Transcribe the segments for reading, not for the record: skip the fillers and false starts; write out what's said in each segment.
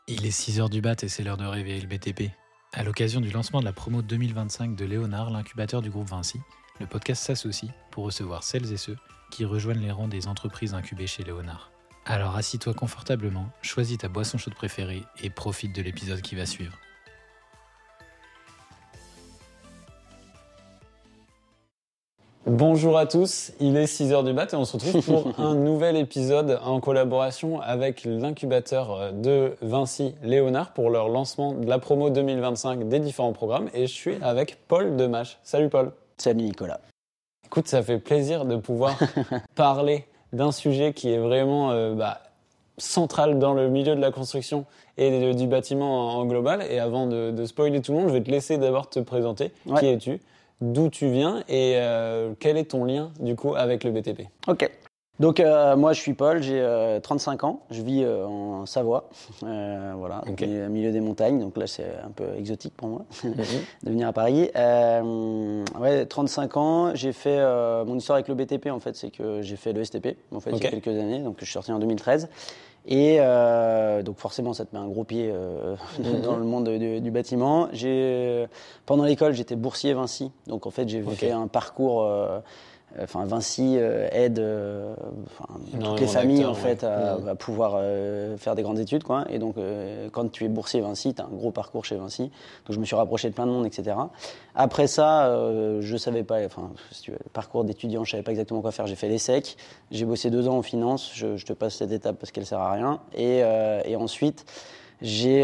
Il est 6h du mat et c'est l'heure de réveiller le BTP. À l'occasion du lancement de la promo 2025 de Léonard, l'incubateur du groupe Vinci, le podcast s'associe pour recevoir celles et ceux qui rejoignent les rangs des entreprises incubées chez Léonard. Alors assis-toi confortablement, choisis ta boisson chaude préférée et profite de l'épisode qui va suivre. Bonjour à tous, il est 6h du mat et on se retrouve pour un nouvel épisode en collaboration avec l'incubateur de Vinci Léonard pour leur lancement de la promo 2025 des différents programmes et je suis avec Paul Demache. Salut Paul. Salut Nicolas. Écoute, ça fait plaisir de pouvoir parler d'un sujet qui est vraiment central dans le milieu de la construction et du bâtiment en global. Et avant de spoiler tout le monde, je vais te laisser d'abord te présenter. Ouais. Qui es-tu ? D'où tu viens et quel est ton lien du coup avec le BTP ? Ok. Donc moi je suis Paul, j'ai 35 ans, je vis en Savoie, voilà, okay. Au milieu des montagnes, donc là c'est un peu exotique pour moi de venir à Paris. 35 ans, j'ai fait mon histoire avec le BTP en fait, c'est que j'ai fait le STP en fait il y a quelques années, donc je suis sorti en 2013. Et donc forcément, ça te met un gros pied dans le monde du bâtiment. Pendant l'école, j'étais boursier Vinci. Donc en fait, j'ai fait un parcours. Vinci aide toutes les familles en fait à pouvoir faire des grandes études, quoi. Et donc quand tu es boursier Vinci, tu as un gros parcours chez Vinci. Donc je me suis rapproché de plein de monde, etc. Après ça, je savais pas, si tu veux, le parcours d'étudiant, je savais pas exactement quoi faire. J'ai fait l'ESSEC, j'ai bossé 2 ans en finance. Je te passe cette étape parce qu'elle sert à rien. Et ensuite. J'ai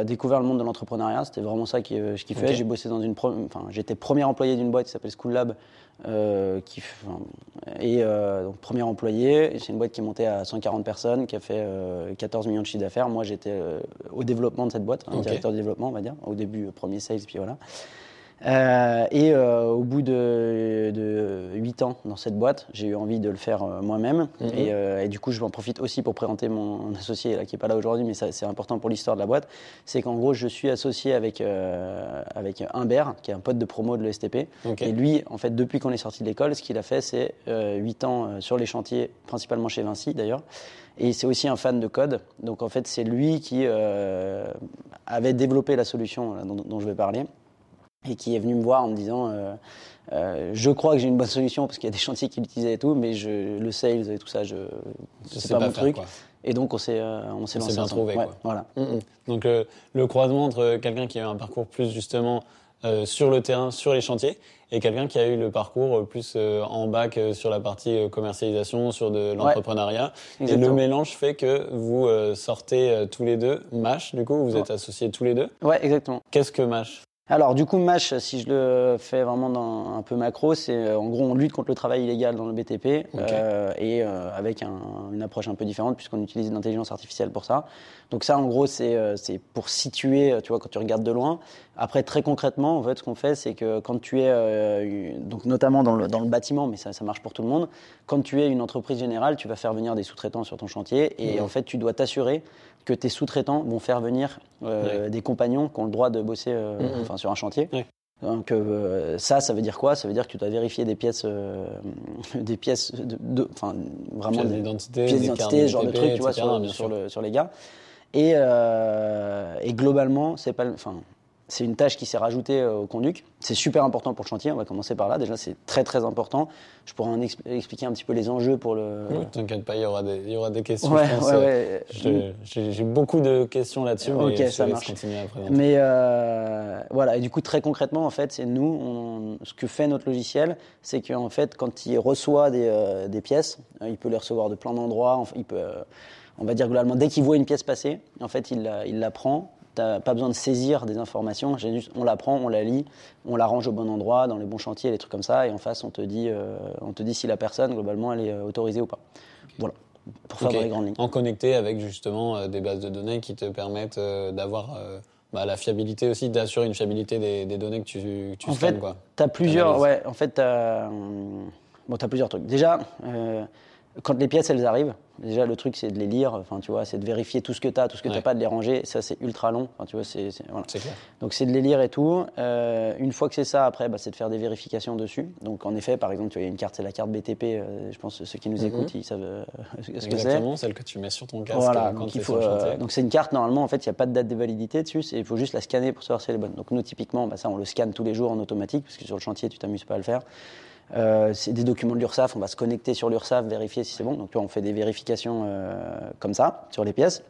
découvert le monde de l'entrepreneuriat, c'était vraiment ça que je kiffais. J'ai bossé dans j'étais premier employé d'une boîte qui s'appelle School Lab, donc premier employé. C'est une boîte qui est montée à 140 personnes, qui a fait 14 millions de chiffre d'affaires. Moi, j'étais au développement de cette boîte, directeur de développement, on va dire. Au début, premier sales, puis voilà. Au bout de 8 ans dans cette boîte, j'ai eu envie de le faire moi-même. Et du coup, je m'en profite aussi pour présenter mon associé là, qui n'est pas là aujourd'hui, mais ça, c'est important pour l'histoire de la boîte. C'est qu'en gros, je suis associé avec Humbert, qui est un pote de promo de l'ESTP. Et lui, en fait, depuis qu'on est sorti de l'école, ce qu'il a fait, c'est 8 ans sur les chantiers, principalement chez Vinci d'ailleurs. Et c'est aussi un fan de code. Donc en fait, c'est lui qui avait développé la solution dont je vais parler. Et qui est venu me voir en me disant je crois que j'ai une bonne solution parce qu'il y a des chantiers qui l'utilisaient et tout, mais le sales et tout ça, c'est pas mon truc. Quoi. Et donc on s'est lancé bien trouvé, ouais, quoi. Voilà. Donc le croisement entre quelqu'un qui a eu un parcours plus justement sur le terrain, sur les chantiers, et quelqu'un qui a eu le parcours plus en bac sur la partie commercialisation, sur de l'entrepreneuriat. Ouais, et le mélange fait que vous sortez tous les deux MASH, du coup, vous êtes associés tous les deux. Ouais, exactement. Qu'est-ce que MASH ? Alors du coup, MASH, si je le fais vraiment dans un peu macro, c'est en gros on lutte contre le travail illégal dans le BTP avec une approche un peu différente puisqu'on utilise l'intelligence artificielle pour ça. Donc ça, en gros, c'est pour situer, tu vois, quand tu regardes de loin. Après, très concrètement, en fait, ce qu'on fait, c'est que quand tu es, donc notamment dans le bâtiment, mais ça marche pour tout le monde, quand tu es une entreprise générale, tu vas faire venir des sous-traitants sur ton chantier et en fait, tu dois t'assurer que tes sous-traitants vont faire venir des compagnons qui ont le droit de bosser sur un chantier. Ouais. Donc ça veut dire quoi ? Ça veut dire que tu dois vérifier des pièces vraiment pièces d'identité, ce genre de trucs, tu vois, sur les gars. Et globalement, c'est une tâche qui s'est rajoutée au conduc. C'est super important pour le chantier, on va commencer par là. Déjà, c'est très très important. Je pourrais en expliquer un petit peu les enjeux pour le... Oui, t'inquiète pas, il y aura des questions, je pense. J'ai beaucoup de questions là-dessus, mais je vais continuer à présenter. Mais voilà, et du coup, très concrètement, en fait, c'est ce que fait notre logiciel, c'est qu'en fait, quand il reçoit des pièces, il peut les recevoir de plein d'endroits, on va dire globalement, dès qu'il voit une pièce passer, en fait, il la prend. T'as pas besoin de saisir des informations, on la prend, on la lit, on la range au bon endroit, dans les bons chantiers, les trucs comme ça, et en face on te dit si la personne globalement elle est autorisée ou pas. Voilà, pour faire dans les grandes lignes. En connecté avec justement des bases de données qui te permettent d'avoir la fiabilité aussi, d'assurer une fiabilité des données que tu scannes, quoi. T'as plusieurs, t'as plusieurs trucs. Déjà, quand les pièces elles arrivent, déjà le truc c'est de les lire, enfin tu vois, c'est de vérifier tout ce que t'as, tout ce que t'as pas, de les ranger. Ça c'est ultra long. Enfin tu vois, voilà. C'est clair. Donc c'est de les lire et tout. Une fois que c'est ça, après c'est de faire des vérifications dessus. Donc en effet, par exemple, tu as une carte, c'est la carte BTP. Je pense que ceux qui nous écoutent, ils savent ce que c'est. Exactement, celle que tu mets sur ton casque voilà, quand donc tu es sur le chantier. donc c'est une carte, normalement en fait il n'y a pas de date de validité dessus, il faut juste la scanner pour savoir si elle est bonne. Donc nous typiquement, ça on le scanne tous les jours en automatique parce que sur le chantier tu t'amuses pas à le faire. C'est des documents de l'URSSAF, on va se connecter sur l'URSSAF, vérifier si c'est bon. Donc tu vois, on fait des vérifications comme ça sur les pièces.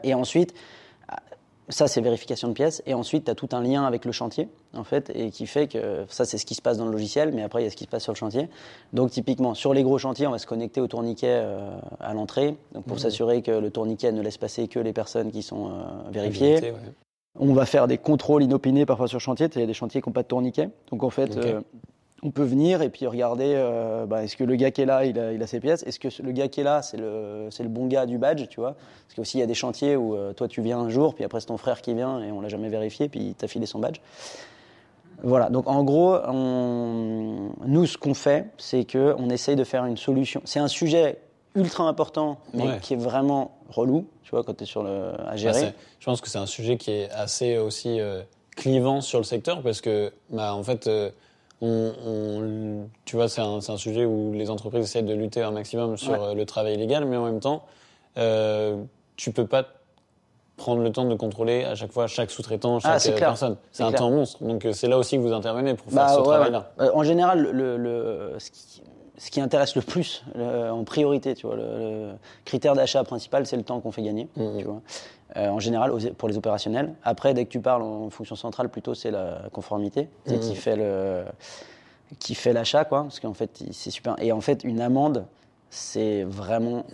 Et ensuite, ça c'est vérification de pièces. Et ensuite, tu as tout un lien avec le chantier, en fait, et qui fait que ça c'est ce qui se passe dans le logiciel, mais après il y a ce qui se passe sur le chantier. Donc typiquement, sur les gros chantiers, on va se connecter au tourniquet à l'entrée, donc pour s'assurer que le tourniquet ne laisse passer que les personnes qui sont vérifiées. On va faire des contrôles inopinés parfois sur chantier. Il y a des chantiers qui n'ont pas de tourniquet. Donc en fait, on peut venir et puis regarder est-ce que le gars qui est là, il a ses pièces. Est-ce que le gars qui est là, c'est le bon gars du badge, tu vois. Parce qu'il y a des chantiers où toi, tu viens un jour, puis après, c'est ton frère qui vient et on l'a jamais vérifié, puis il t'a filé son badge. Voilà, donc en gros, nous, ce qu'on fait, c'est qu'on essaye de faire une solution. C'est un sujet ultra important, mais qui est vraiment relou, tu vois, quand tu es à gérer. Je pense que c'est un sujet qui est assez aussi clivant sur le secteur, parce que, en fait, tu vois, c'est un sujet où les entreprises essaient de lutter un maximum sur le travail illégal, mais en même temps, tu peux pas prendre le temps de contrôler à chaque fois chaque sous-traitant, chaque personne. C'est un temps monstre. Donc c'est là aussi que vous intervenez pour faire ce travail-là. En général, ce qui intéresse le plus en priorité, tu vois, le critère d'achat principal, c'est le temps qu'on fait gagner. Tu vois. En général, pour les opérationnels. Après, dès que tu parles en fonction centrale, plutôt c'est la conformité, c'est qui fait l'achat, quoi. Parce qu'en fait, c'est super. Et en fait, une amende, c'est vraiment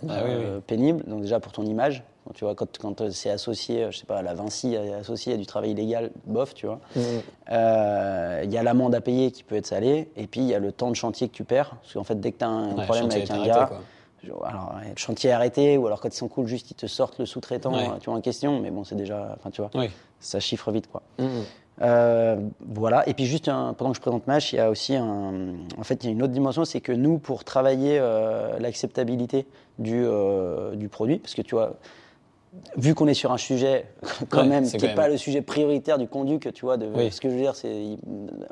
pénible. Donc déjà pour ton image, tu vois, quand c'est associé, je sais pas, la Vinci associée à du travail illégal, bof, tu vois. Il y a l'amende à payer qui peut être salée, et puis il y a le temps de chantier que tu perds, parce qu'en fait, dès que tu as un problème avec un gars, alors le chantier est arrêté, ou alors quand ils sont cool, juste ils te sortent le sous-traitant, tu vois, en question, mais bon, c'est déjà, enfin, tu vois, ça chiffre vite, quoi. Voilà. Et puis juste pendant que je présente Mâche, il y a aussi en fait il y a une autre dimension, c'est que nous, pour travailler l'acceptabilité du produit, parce que tu vois, vu qu'on est sur un sujet quand même qui n'est pas le sujet prioritaire du conduit, que tu vois, ce que je veux dire,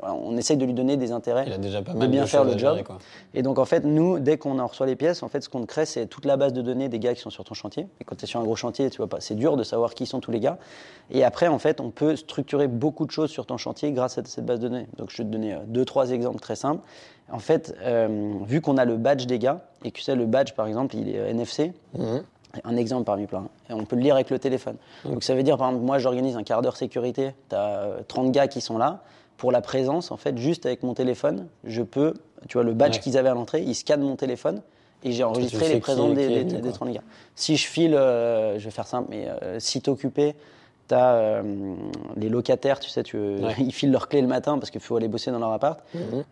on essaye de lui donner des intérêts, il a déjà pas mal de bien faire le job. Gérer, quoi. Et donc en fait, nous, dès qu'on en reçoit les pièces, en fait, ce qu'on crée, c'est toute la base de données des gars qui sont sur ton chantier. Et quand tu es sur un gros chantier, tu vois pas, c'est dur de savoir qui sont tous les gars. Et après, en fait, on peut structurer beaucoup de choses sur ton chantier grâce à cette base de données. Donc je vais te donner 2-3 exemples très simples. En fait, vu qu'on a le badge des gars, et que tu sais, le badge, par exemple, il est NFC. Un exemple parmi plein. Et on peut le lire avec le téléphone. Donc ça veut dire, par exemple, moi j'organise un quart d'heure sécurité, tu as 30 gars qui sont là. Pour la présence, en fait, juste avec mon téléphone, je peux, tu vois, le badge qu'ils avaient à l'entrée, ils scannent mon téléphone et j'ai enregistré les présences des 30 gars. Si je file, je vais faire simple, mais site occupé, tu as les locataires, tu sais, ils filent leur clé le matin parce qu'il faut aller bosser dans leur appart.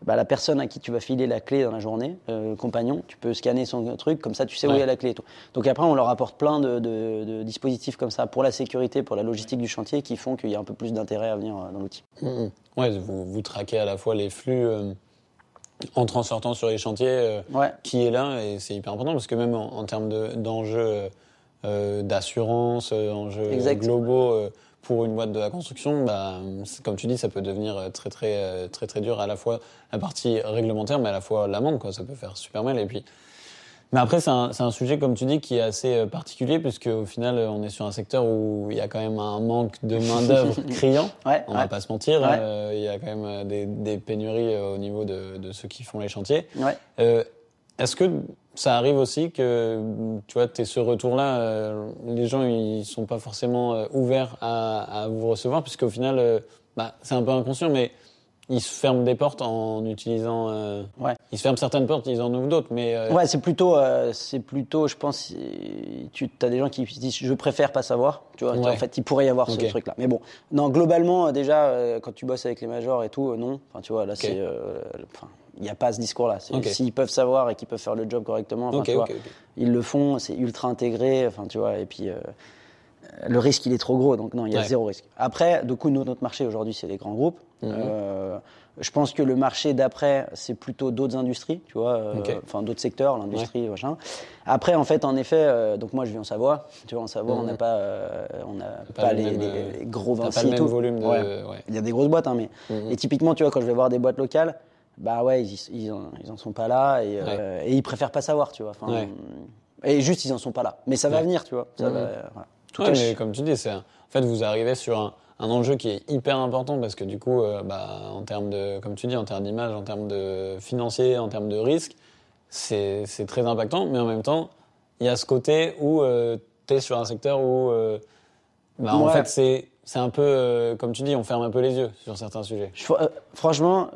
La personne à qui tu vas filer la clé dans la journée, le compagnon, tu peux scanner son truc, comme ça tu sais où il y a la clé et tout. Donc après, on leur apporte plein de dispositifs comme ça pour la sécurité, pour la logistique du chantier, qui font qu'il y a un peu plus d'intérêt à venir dans l'outil. Ouais, vous traquez à la fois les flux entrant-sortant sur les chantiers, qui est là, et c'est hyper important parce que même en termes d'enjeux d'assurance, enjeux globaux pour une boîte de la construction, comme tu dis, ça peut devenir très dur, à la fois la partie réglementaire, mais à la fois l'amende, quoi. Ça peut faire super mal. Et puis, mais après, c'est un sujet, comme tu dis, qui est assez particulier, puisque au final, on est sur un secteur où il y a quand même un manque de main d'œuvre criant. On va pas se mentir. Il y a quand même des pénuries au niveau de ceux qui font les chantiers. Est-ce que ça arrive aussi que, tu vois, t'es ce retour-là, les gens, ils sont pas forcément ouverts à vous recevoir, puisqu'au final, c'est un peu inconscient, mais ils se ferment des portes en utilisant... Ils se ferment certaines portes, ils en ouvrent d'autres, mais... c'est plutôt, je pense, tu as des gens qui disent « je préfère pas savoir », tu vois, en fait, il pourrait y avoir ce truc-là. Mais bon, non, globalement, déjà, quand tu bosses avec les majors et tout, non, enfin, tu vois, là, c'est... il n'y a pas ce discours-là. S'ils peuvent savoir et qu'ils peuvent faire le job correctement, ils le font, c'est ultra intégré, enfin, tu vois, et puis... le risque il est trop gros, donc non, il y a Ouais. zéro risque. Après, du coup, notre marché aujourd'hui, c'est les grands groupes. Je pense que le marché d'après, c'est plutôt d'autres industries, tu vois, enfin d'autres secteurs, l'industrie, machin. Après, en fait, en effet, donc moi je vis en Savoie, tu vois, en Savoie, on n'a pas les gros T'as Vinci pas le et même tout. volume de. Ouais. Ouais. Il y a des grosses boîtes, hein, mais et typiquement, tu vois, quand je vais voir des boîtes locales, bah ouais, ils en sont pas là et ils préfèrent pas savoir, tu vois. Enfin, Ouais. et juste ils en sont pas là. Mais ça va Ouais. venir, tu vois. Ça va, voilà. En tout Ouais, cas, mais comme tu dis, en fait, vous arrivez sur un enjeu qui est hyper important parce que du coup, en termes de, comme tu dis, en termes d'image, en termes de financier, en termes de risque, c'est très impactant. Mais en même temps, il y a ce côté où tu es sur un secteur où, en Ouais. fait, c'est un peu, comme tu dis, on ferme un peu les yeux sur certains sujets. Franchement,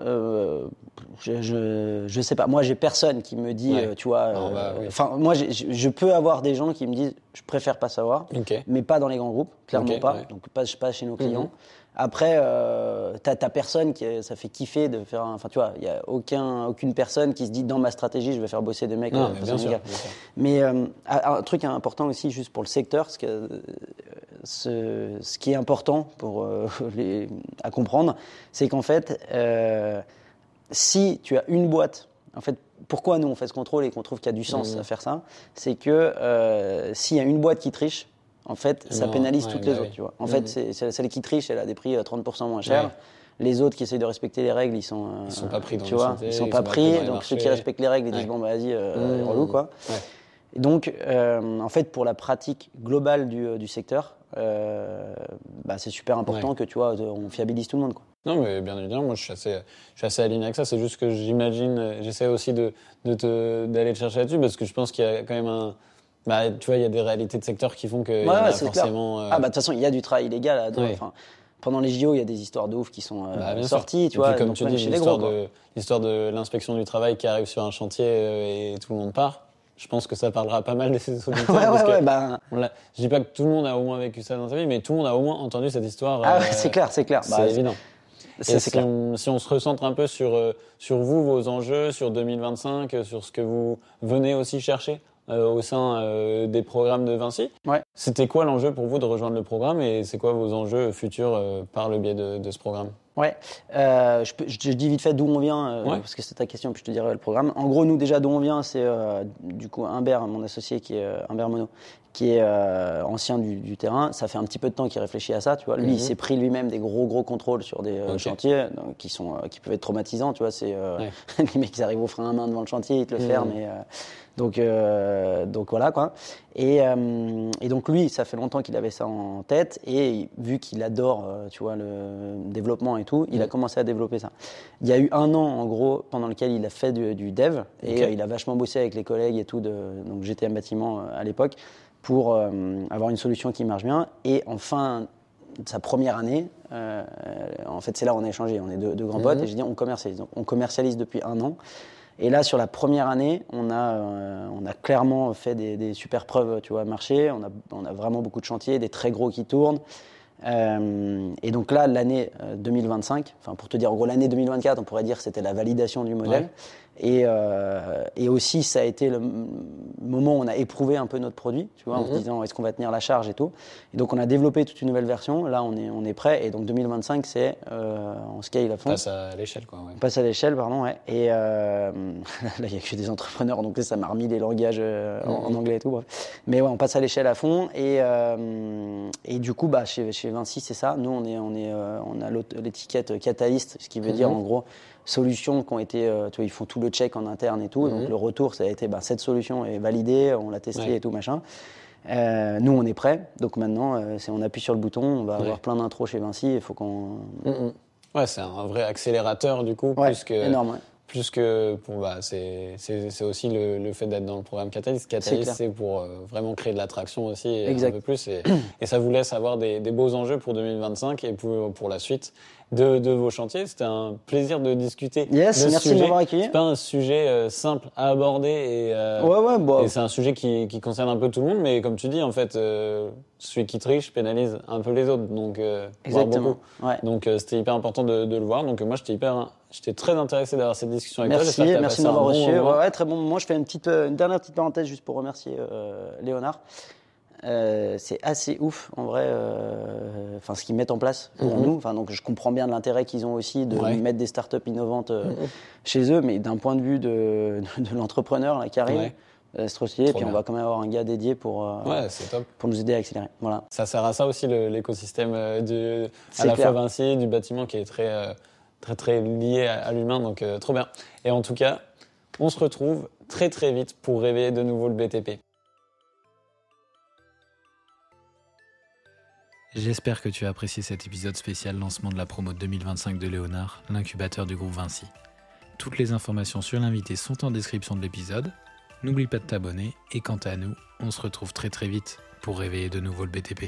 je sais pas. Moi, j'ai personne qui me dit, Ouais. tu vois. Non, bah, oui. Enfin, moi, je peux avoir des gens qui me disent, je préfère pas savoir, Ok. mais pas dans les grands groupes, clairement Ok, pas. ouais. Donc pas chez nos clients. Après, t'as personne ça fait kiffer de faire. Enfin, tu vois, il y a aucune personne qui se dit dans ma stratégie, je vais faire bosser des mecs. Non, de mais façon bien sûr. illégale. Bien sûr. Mais un truc important aussi, juste pour le secteur, ce qui est important à comprendre, c'est qu'en fait, si tu as une boîte, en fait, pourquoi nous on fait ce contrôle et qu'on trouve qu'il y a du sens à faire ça, c'est que s'il y a une boîte qui triche, en fait, ça Non, pénalise ouais, toutes bah les oui. autres, tu vois. En fait, c'est celle qui triche, elle a des prix 30% moins chers. Ouais. Les autres qui essayent de respecter les règles, ils sont pas pris dans tu les vois, chantiers, ils sont pas pris. dans les Donc ceux qui marchés. respectent les règles, ils disent Ouais. bon bah vas-y, relou quoi. Ouais. Et donc, en fait, pour la pratique globale du secteur, c'est super important que tu vois, on fiabilise tout le monde, quoi. Non, mais bien évidemment, moi je suis assez aligné avec ça. C'est juste que j'imagine, j'essaie aussi d'aller te chercher là-dessus parce que je pense qu'il y a quand même tu vois, il y a des réalités de secteur qui font qu'il y en a c'est forcément. clair. De toute façon, il y a du travail illégal. Ouais. Enfin, pendant les JO, il y a des histoires de ouf qui sont Bien sorties, sûr. tu vois. Et puis, comme donc tu même dis, chez les gros, quoi. l'histoire de l'inspection du travail qui arrive sur un chantier et tout le monde part. Je pense que ça parlera pas mal des auditeurs. Je dis pas que tout le monde a au moins vécu ça dans sa vie, mais tout le monde a au moins entendu cette histoire. C'est clair. C'est évident. C'est clair. Si on se recentre un peu sur vous, vos enjeux, sur 2025, sur ce que vous venez aussi chercher au sein des programmes de Vinci, c'était quoi l'enjeu pour vous de rejoindre le programme et c'est quoi vos enjeux futurs par le biais de ce programme ? Ouais, je dis vite fait d'où on vient, parce que c'est ta question, puis je te dirai le programme. En gros, nous déjà d'où on vient, c'est du coup Humbert, mon associé qui est Humbert Monod, qui est ancien du terrain. Ça fait un petit peu de temps qu'il réfléchit à ça, tu vois. Lui, il s'est pris lui-même des gros contrôles sur des chantiers donc, qui peuvent être traumatisants, tu vois. C'est les mecs, ils arrivent au frein à main devant le chantier, ils te le ferment. Donc voilà quoi. Et donc lui, ça fait longtemps qu'il avait ça en tête et vu qu'il adore, tu vois, le développement et tout, il a commencé à développer ça. Il y a eu un an en gros pendant lequel il a fait du dev et il a vachement bossé avec les collègues et tout donc GTM Bâtiment à l'époque pour avoir une solution qui marche bien. Et en fin de sa première année, en fait c'est là où on a échangé, on est deux grands potes et j'ai dit on commercialise. Donc, on commercialise depuis un an. Et là, sur la première année, on a clairement fait des super preuves, tu vois, marché. On a vraiment beaucoup de chantiers, des très gros qui tournent. Et donc là, l'année 2025, enfin pour te dire, en gros, l'année 2024, on pourrait dire que c'était la validation du modèle. Et aussi, ça a été le moment où on a éprouvé un peu notre produit, tu vois, en se disant est-ce qu'on va tenir la charge et tout. Et donc, on a développé toute une nouvelle version. Là, on est prêt. Et donc, 2025, c'est on scale à fond. Passe à l'échelle, quoi. Ouais. Passe à l'échelle, pardon, ouais. Et là, il n'y a que des entrepreneurs, donc ça m'a remis les langages en anglais et tout. Bref. Mais ouais, on passe à l'échelle à fond. Et du coup, chez Vinci, c'est ça. Nous, on a l'étiquette Catalyst, ce qui veut dire en gros solutions qui ont été, tu vois, ils font tout le check en interne et tout. Donc le retour, ça a été, cette solution est validée, on l'a testée et tout machin. Nous, on est prêts. Donc maintenant, on appuie sur le bouton, on va avoir plein d'intros chez Vinci. Il faut qu'on. Ouais, c'est un vrai accélérateur du coup, énorme. Ouais. Plus que c'est aussi le fait d'être dans le programme Catalyst. Catalyst, c'est pour vraiment créer de l'attraction aussi un peu plus. Et ça vous laisse avoir des beaux enjeux pour 2025 et pour la suite de vos chantiers. C'était un plaisir de discuter de ce merci sujet. de m'avoir accueilli. C'est pas un sujet simple à aborder et c'est un sujet qui concerne un peu tout le monde. Mais comme tu dis, en fait, celui qui triche pénalise un peu les autres. Donc, exactement. Ouais. Donc, c'était hyper important de le voir. Donc, moi, j'étais très intéressé d'avoir cette discussion avec toi. Merci de m'avoir reçu. Très bon moment. Je fais une dernière petite parenthèse juste pour remercier Léonard. c'est assez ouf en vrai. Ce qu'ils mettent en place pour nous. Donc je comprends bien l'intérêt qu'ils ont aussi de mettre des startups innovantes chez eux, mais d'un point de vue de l'entrepreneur là, qui arrive. C'est trop stylé, et puis on va quand même avoir un gars dédié pour nous aider à accélérer. Voilà. Ça sert à ça aussi l'écosystème à la fois Vinci, du bâtiment qui est très, très, très lié à l'humain, donc trop bien. Et en tout cas, on se retrouve très très vite pour réveiller de nouveau le BTP. J'espère que tu as apprécié cet épisode spécial lancement de la promo 2025 de Léonard, l'incubateur du groupe Vinci. Toutes les informations sur l'invité sont en description de l'épisode. N'oublie pas de t'abonner et quant à nous, on se retrouve très très vite pour réveiller de nouveau le BTP.